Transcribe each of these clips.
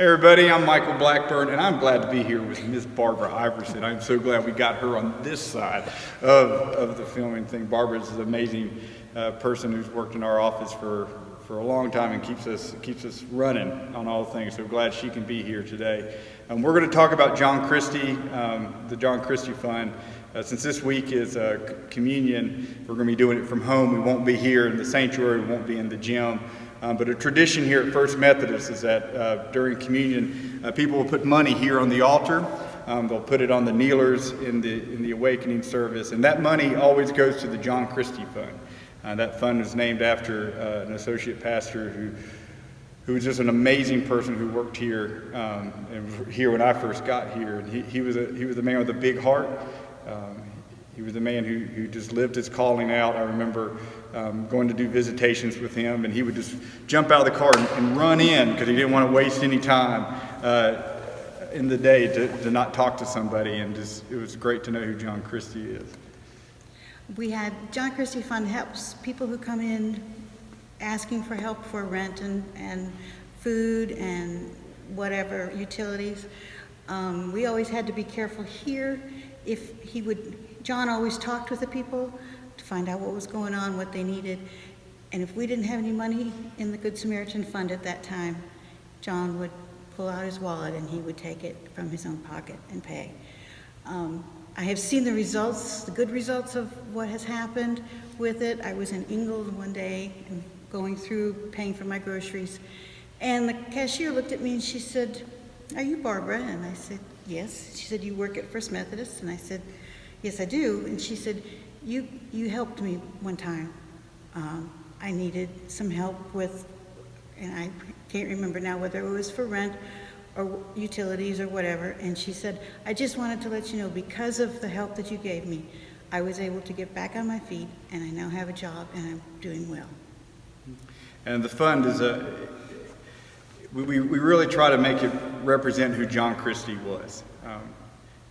Hey everybody, I'm Michael Blackburn, and I'm glad to be here with Miss Barbara Iverson. I'm so glad we got her on this side of the filming thing. Barbara is an amazing person who's worked in our office for a long time and keeps us running on all things. So glad she can be here today. We're going to talk about John Christy, the John Christy Fund. Since this week is communion, we're going to be doing it from home. We won't be here in the sanctuary. We won't be in the gym. But a tradition here at First Methodist is that during communion, people will put money here on the altar. They'll put it on the kneelers in the awakening service, and that money always goes to the John Christy Fund. That fund is named after an associate pastor who was just an amazing person who worked here and here when I first got here. And he was a man with a big heart. He was a man who just lived his calling out. I remember going to do visitations with him, and he would just jump out of the car and run in because he didn't want to waste any time in the day to not talk to somebody. And it was great to know who John Christy is. We had John Christy Fund helps people who come in asking for help for rent and food and whatever utilities. We always had to be careful here. John always talked with the people to find out what was going on, what they needed. And if we didn't have any money in the Good Samaritan Fund at that time, John would pull out his wallet and he would take it from his own pocket and pay. I have seen the results, the good results of what has happened with it. I was in Ingalls one day and going through paying for my groceries, and the cashier looked at me and she said, "Are you Barbara?" And I said, "Yes." She said, "You work at First Methodist?" And I said, "Yes, I do." And she said, you helped me one time. I needed some help with, and I can't remember now whether it was for rent or utilities or whatever. And she said, "I just wanted to let you know, because of the help that you gave me, I was able to get back on my feet, and I now have a job, and I'm doing well." And the fund is we really try to make it represent who John Christy was.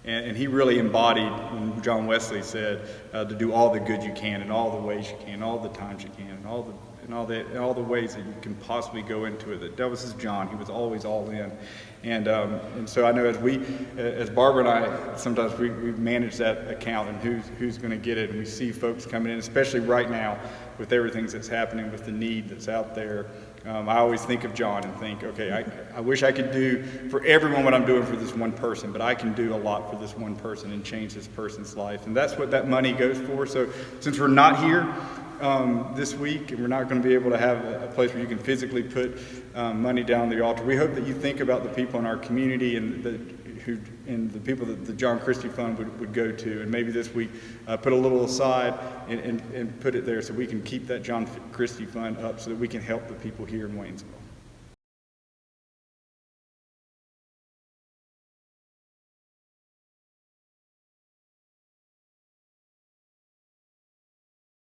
And he really embodied when John Wesley said to do all the good you can in all the ways you can, all the times you can, and all the ways that you can possibly go into it. That was his John. He was always all in. And so I know as Barbara and I, sometimes we manage that account and who's going to get it, and we see folks coming in, especially right now with everything that's happening with the need that's out there. I always think of John and think, okay, I wish I could do for everyone what I'm doing for this one person, but I can do a lot for this one person and change this person's life. And that's what that money goes for. So since we're not here this week, and we're not going to be able to have a place where you can physically put money down the altar, we hope that you think about the people in our community and the people that the John Christy Fund would go to, and maybe this week put a little aside and put it there so we can keep that John Christy Fund up so that we can help the people here in Waynesville.